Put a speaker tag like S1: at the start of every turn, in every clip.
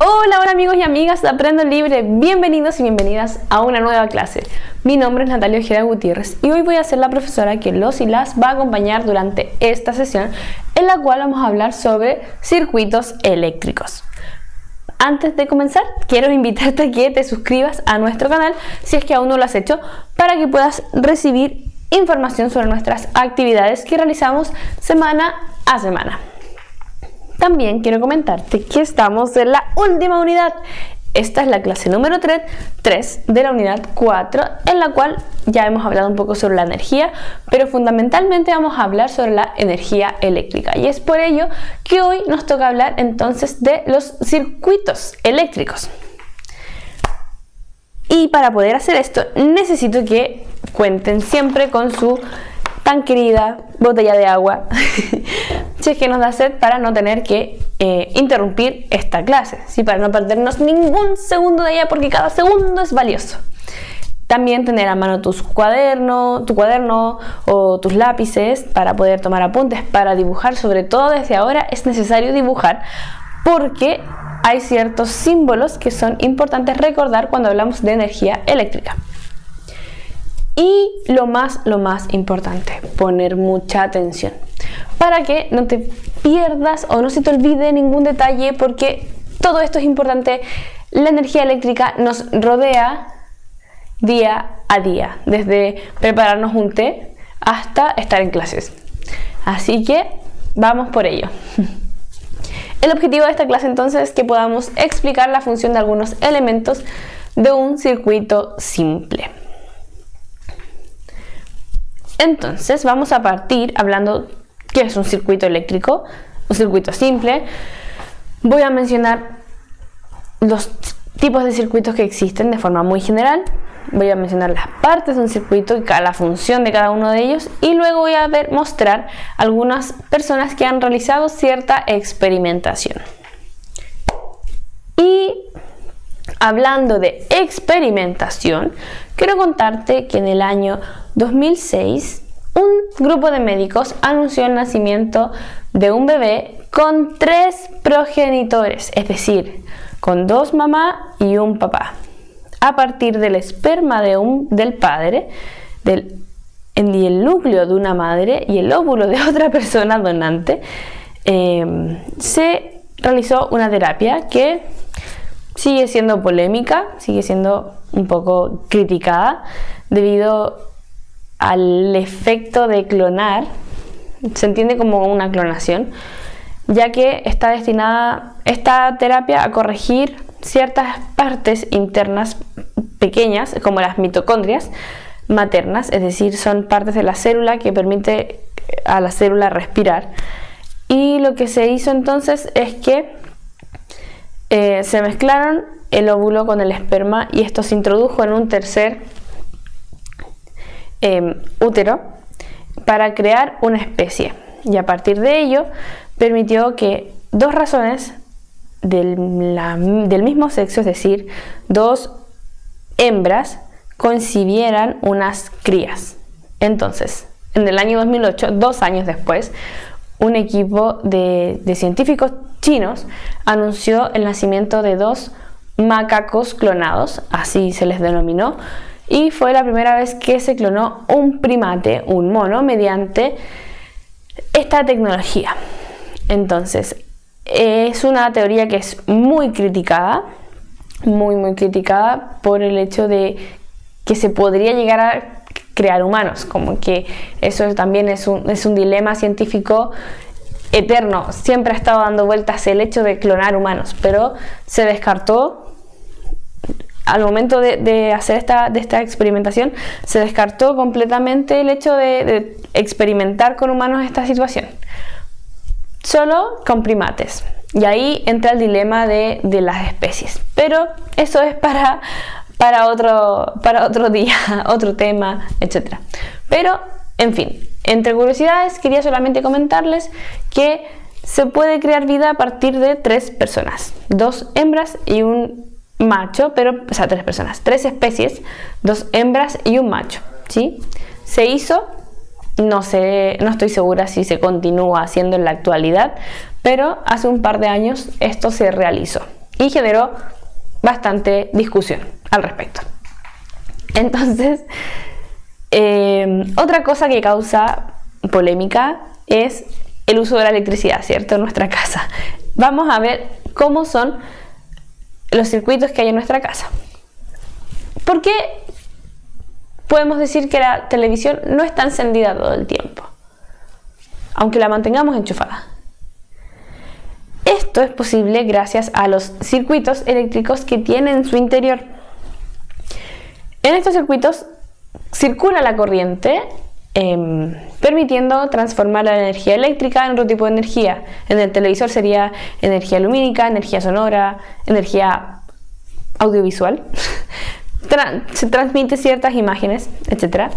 S1: Hola amigos y amigas de Aprendo Libre, bienvenidos y bienvenidas a una nueva clase. Mi nombre es Natalia Ojeda Gutiérrez y hoy voy a ser la profesora que los y las va a acompañar durante esta sesión, en la cual vamos a hablar sobre circuitos eléctricos. Antes de comenzar, quiero invitarte a que te suscribas a nuestro canal si es que aún no lo has hecho, para que puedas recibir información sobre nuestras actividades que realizamos semana a semana. También quiero comentarte que estamos en la última unidad. Esta es la clase número 3 de la unidad 4, en la cual ya hemos hablado un poco sobre la energía, pero fundamentalmente vamos a hablar sobre la energía eléctrica. Y es por ello que hoy nos toca hablar entonces de los circuitos eléctricos. Y para poder hacer esto necesito que cuenten siempre con su tan querida botella de agua si es que nos da sed, para no tener que interrumpir esta clase, ¿sí? Para no perdernos ningún segundo de ella, porque cada segundo es valioso. También tener a mano tu cuaderno o tus lápices para poder tomar apuntes, para dibujar. Sobre todo desde ahora es necesario dibujar, porque hay ciertos símbolos que son importantes recordar cuando hablamos de energía eléctrica. Y lo más importante, poner mucha atención para que no te pierdas o no se te olvide ningún detalle, porque todo esto es importante. La energía eléctrica nos rodea día a día, desde prepararnos un té hasta estar en clases. Así que vamos por ello. El objetivo de esta clase entonces es que podamos explicar la función de algunos elementos de un circuito simple. Entonces vamos a partir hablando qué es un circuito eléctrico, un circuito simple. Voy a mencionar los tipos de circuitos que existen de forma muy general. Voy a mencionar las partes de un circuito y la función de cada uno de ellos. Y luego voy a mostrar algunas personas que han realizado cierta experimentación. Y hablando de experimentación, quiero contarte que en el año 2006 un grupo de médicos anunció el nacimiento de un bebé con 3 progenitores, es decir, con 2 mamás y un papá, a partir del esperma del padre, el núcleo de una madre y el óvulo de otra persona donante. Se realizó una terapia que sigue siendo polémica, sigue siendo un poco criticada debido al efecto de clonar. Se entiende como una clonación, ya que está destinada esta terapia a corregir ciertas partes internas pequeñas, como las mitocondrias maternas, es decir, son partes de la célula que permite a la célula respirar. Y lo que se hizo entonces es que se mezclaron el óvulo con el esperma, y esto se introdujo en un tercer útero para crear una especie, y a partir de ello permitió que 2 razones del mismo sexo, es decir, 2 hembras, concibieran unas crías. Entonces, en el año 2008, 2 años después, un equipo de científicos chinos anunció el nacimiento de 2 macacos clonados, así se les denominó, y fue la primera vez que se clonó un primate, un mono, mediante esta tecnología. Entonces, es una teoría que es muy criticada, muy criticada, por el hecho de que se podría llegar a crear humanos, como que eso también es un dilema científico eterno. Siempre ha estado dando vueltas el hecho de clonar humanos, pero se descartó. Al momento de hacer esta experimentación, se descartó completamente el hecho de experimentar con humanos esta situación, solo con primates. Y ahí entra el dilema de las especies, pero eso es para otro día, otro tema, etc. Pero, en fin, entre curiosidades, quería solamente comentarles que se puede crear vida a partir de 3 personas, 2 hembras y un macho, o sea, 3 personas, 3 especies, 2 hembras y un macho, ¿sí? Se hizo, no sé, no estoy segura si se continúa haciendo en la actualidad, pero hace un par de años esto se realizó y generó bastante discusión al respecto. Entonces, otra cosa que causa polémica es el uso de la electricidad, ¿cierto? En nuestra casa. Vamos a ver cómo son los circuitos que hay en nuestra casa. ¿Por qué podemos decir que la televisión no está encendida todo el tiempo, aunque la mantengamos enchufada? Esto es posible gracias a los circuitos eléctricos que tiene en su interior. En estos circuitos circula la corriente, permitiendo transformar la energía eléctrica en otro tipo de energía. En el televisor sería energía lumínica, energía sonora, energía audiovisual. Se transmite ciertas imágenes, etc.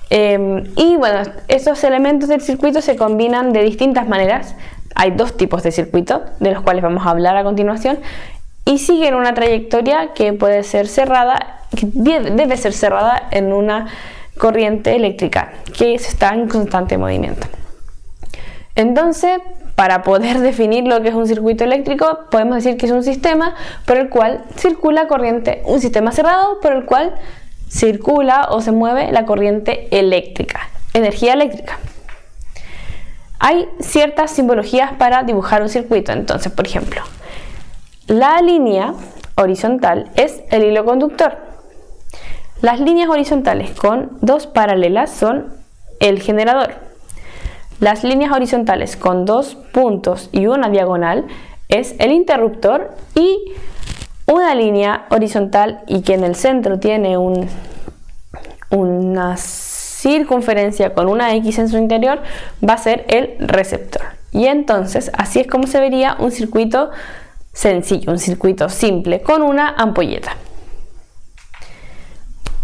S1: Y bueno, estos elementos del circuito se combinan de distintas maneras. Hay dos tipos de circuito, de los cuales vamos a hablar a continuación, y siguen una trayectoria que puede ser cerrada, que debe ser cerrada en una corriente eléctrica que está en constante movimiento. Entonces, para poder definir lo que es un circuito eléctrico, podemos decir que es un sistema por el cual circula corriente, un sistema cerrado por el cual circula o se mueve la corriente eléctrica, energía eléctrica. Hay ciertas simbologías para dibujar un circuito. Entonces, por ejemplo, la línea horizontal es el hilo conductor. Las líneas horizontales con dos paralelas son el generador. Las líneas horizontales con dos puntos y una diagonal es el interruptor, y una línea horizontal y que en el centro tiene una circunferencia con una X en su interior va a ser el receptor. Y entonces así es como se vería un circuito sencillo, un circuito simple con una ampolleta.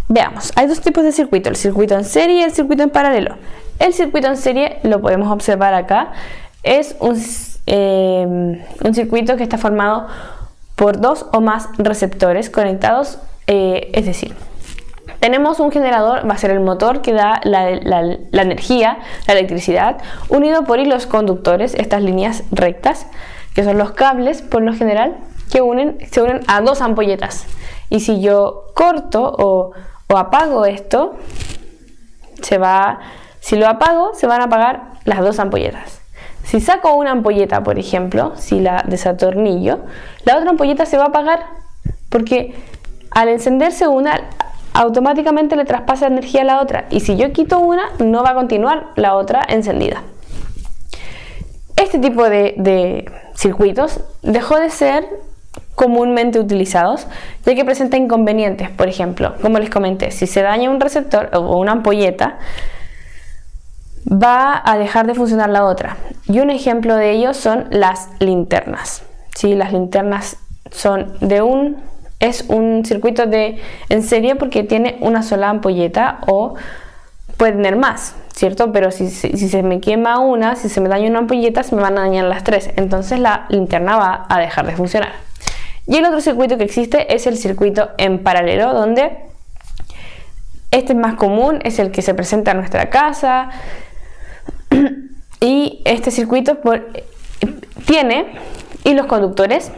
S1: Veamos, hay dos tipos de circuito, el circuito en serie y el circuito en paralelo. El circuito en serie lo podemos observar acá, es un circuito que está formado por dos o más receptores conectados, es decir, tenemos un generador, va a ser el motor que da la energía, la electricidad, unido por hilos conductores, estas líneas rectas, que son los cables por lo general, que se unen a dos ampolletas. Y si yo corto o apago esto, si lo apago, se van a apagar las dos ampolletas. Si saco una ampolleta, por ejemplo, si la desatornillo, la otra ampolleta se va a apagar porque al encenderse una, automáticamente le traspasa energía a la otra, y si yo quito una, no va a continuar la otra encendida. Este tipo de circuitos dejó de ser comúnmente utilizados, ya que presenta inconvenientes. Por ejemplo, como les comenté, si se daña un receptor o una ampolleta, va a dejar de funcionar la otra. Y un ejemplo de ello son las linternas. ¿Sí? Las linternas son es un circuito en serie porque tiene una sola ampolleta, o puede tener más, ¿cierto? Pero si se me quema una, si se me daña una ampolleta, se me van a dañar las tres. Entonces la linterna va a dejar de funcionar. Y el otro circuito que existe es el circuito en paralelo, donde este es más común, es el que se presenta en nuestra casa. Y este circuito tiene hilos conductores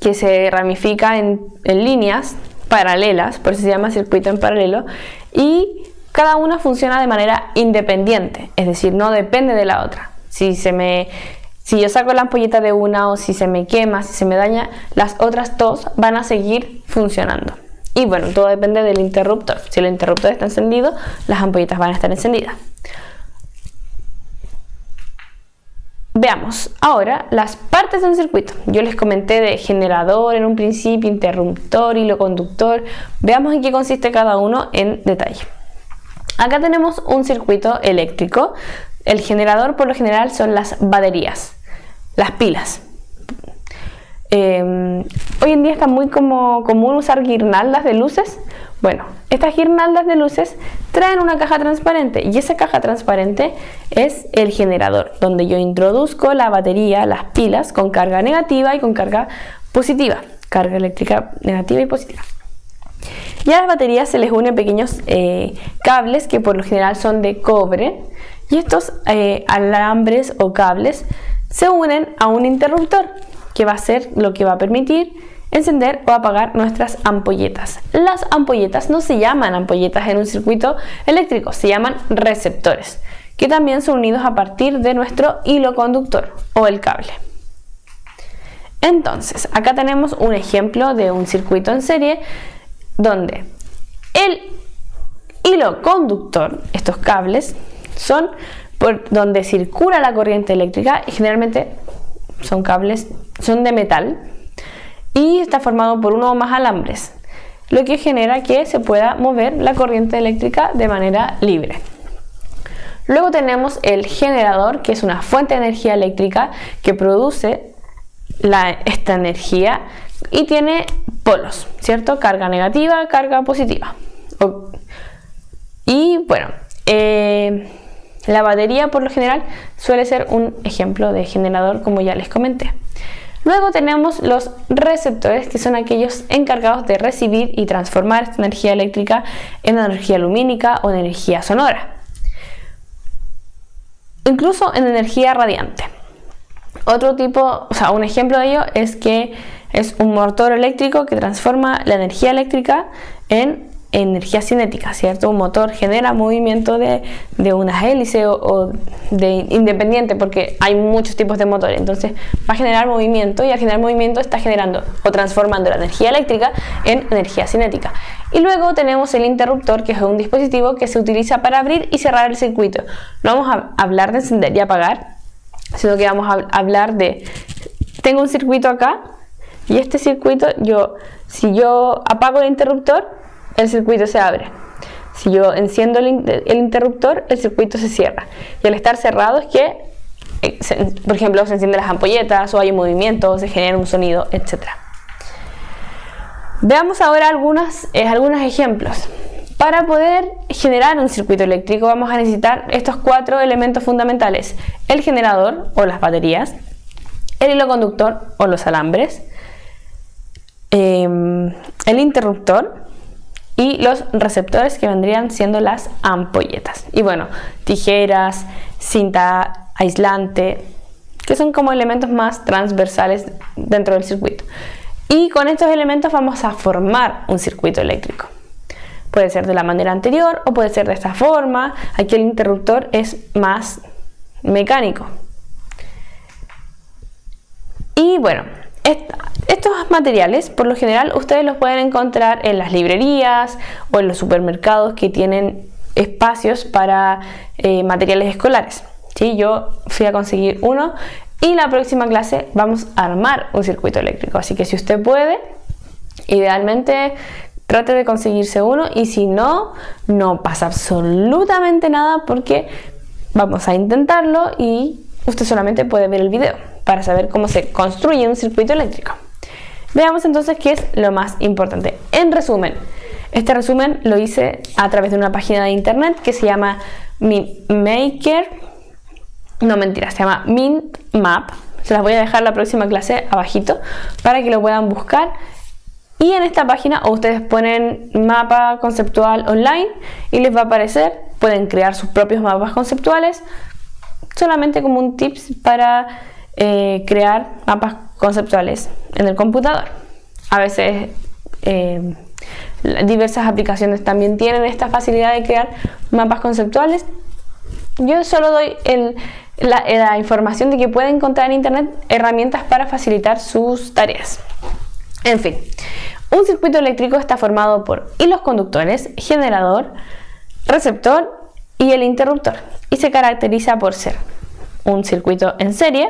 S1: que se ramifica en líneas paralelas, por eso se llama circuito en paralelo, y cada una funciona de manera independiente, es decir, no depende de la otra. Si yo saco la ampolleta de una, o si se me quema, si se me daña, las otras dos van a seguir funcionando. Y bueno, todo depende del interruptor. Si el interruptor está encendido, las ampolletas van a estar encendidas. Veamos ahora las partes de un circuito. Yo les comenté de generador en un principio, interruptor, hilo conductor. Veamos en qué consiste cada uno en detalle. Acá tenemos un circuito eléctrico. El generador por lo general son las baterías, las pilas. Hoy en día está muy común usar guirnaldas de luces. Bueno, estas guirnaldas de luces traen una caja transparente, y esa caja transparente es el generador, donde yo introduzco la batería, las pilas, con carga negativa y con carga positiva, carga eléctrica negativa y positiva. Y a las baterías se les unen pequeños cables que por lo general son de cobre, y estos alambres o cables se unen a un interruptor. que va a ser lo que va a permitir encender o apagar nuestras ampolletas. Las ampolletas no se llaman ampolletas en un circuito eléctrico, se llaman receptores, que también son unidos a partir de nuestro hilo conductor o el cable. Entonces, acá tenemos un ejemplo de un circuito en serie donde el hilo conductor, estos cables, son por donde circula la corriente eléctrica y generalmente son cables, son de metal y está formado por uno o más alambres, lo que genera que se pueda mover la corriente eléctrica de manera libre. Luego tenemos el generador, que es una fuente de energía eléctrica que produce esta energía y tiene polos, ¿cierto? Carga negativa, carga positiva. Y bueno, la batería por lo general suele ser un ejemplo de generador, como ya les comenté. Luego tenemos los receptores, que son aquellos encargados de recibir y transformar esta energía eléctrica en energía lumínica o en energía sonora, incluso en energía radiante. Otro tipo, un ejemplo de ello es que es un motor eléctrico que transforma la energía eléctrica en energía cinética, ¿cierto? Un motor genera movimiento de unas hélices o de independiente, porque hay muchos tipos de motores, entonces va a generar movimiento y al generar movimiento está generando o transformando la energía eléctrica en energía cinética. Y luego tenemos el interruptor, que es un dispositivo que se utiliza para abrir y cerrar el circuito. No vamos a hablar de encender y apagar, sino que vamos a hablar de, tengo un circuito acá y este circuito, si yo apago el interruptor, el circuito se abre. Si yo enciendo el interruptor, el circuito se cierra. Y al estar cerrado es que, por ejemplo, se encienden las ampolletas o hay un movimiento, se genera un sonido, etc. Veamos ahora algunos ejemplos. Para poder generar un circuito eléctrico vamos a necesitar estos 4 elementos fundamentales: el generador o las baterías, el hilo conductor o los alambres, el interruptor y los receptores, que vendrían siendo las ampolletas. Y bueno, tijeras, cinta aislante, que son como elementos más transversales dentro del circuito. Y con estos elementos vamos a formar un circuito eléctrico. Puede ser de la manera anterior o puede ser de esta forma. Aquí el interruptor es más mecánico. Y bueno, estos materiales por lo general ustedes los pueden encontrar en las librerías o en los supermercados que tienen espacios para materiales escolares, ¿sí? Yo fui a conseguir uno y la próxima clase vamos a armar un circuito eléctrico, así que si usted puede, idealmente trate de conseguirse uno, y si no, no pasa absolutamente nada porque vamos a intentarlo y usted solamente puede ver el video para saber cómo se construye un circuito eléctrico. Veamos entonces qué es lo más importante. En resumen, este resumen lo hice a través de una página de internet que se llama se llama MintMap. Se las voy a dejar la próxima clase abajito para que lo puedan buscar. Y en esta página ustedes ponen mapa conceptual online y les va a aparecer. Pueden crear sus propios mapas conceptuales, solamente como un tips para crear mapas conceptuales en el computador. A veces diversas aplicaciones también tienen esta facilidad de crear mapas conceptuales. Yo solo doy la información de que pueden encontrar en internet herramientas para facilitar sus tareas. En fin, un circuito eléctrico está formado por hilos conductores, generador, receptor y el interruptor, y se caracteriza por ser un circuito en serie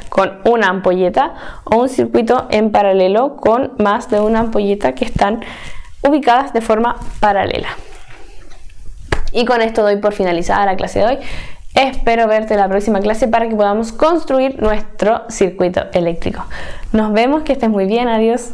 S1: con una ampolleta o un circuito en paralelo con más de una ampolleta que están ubicadas de forma paralela. Y con esto doy por finalizada la clase de hoy. Espero verte en la próxima clase para que podamos construir nuestro circuito eléctrico. Nos vemos, que estés muy bien, adiós.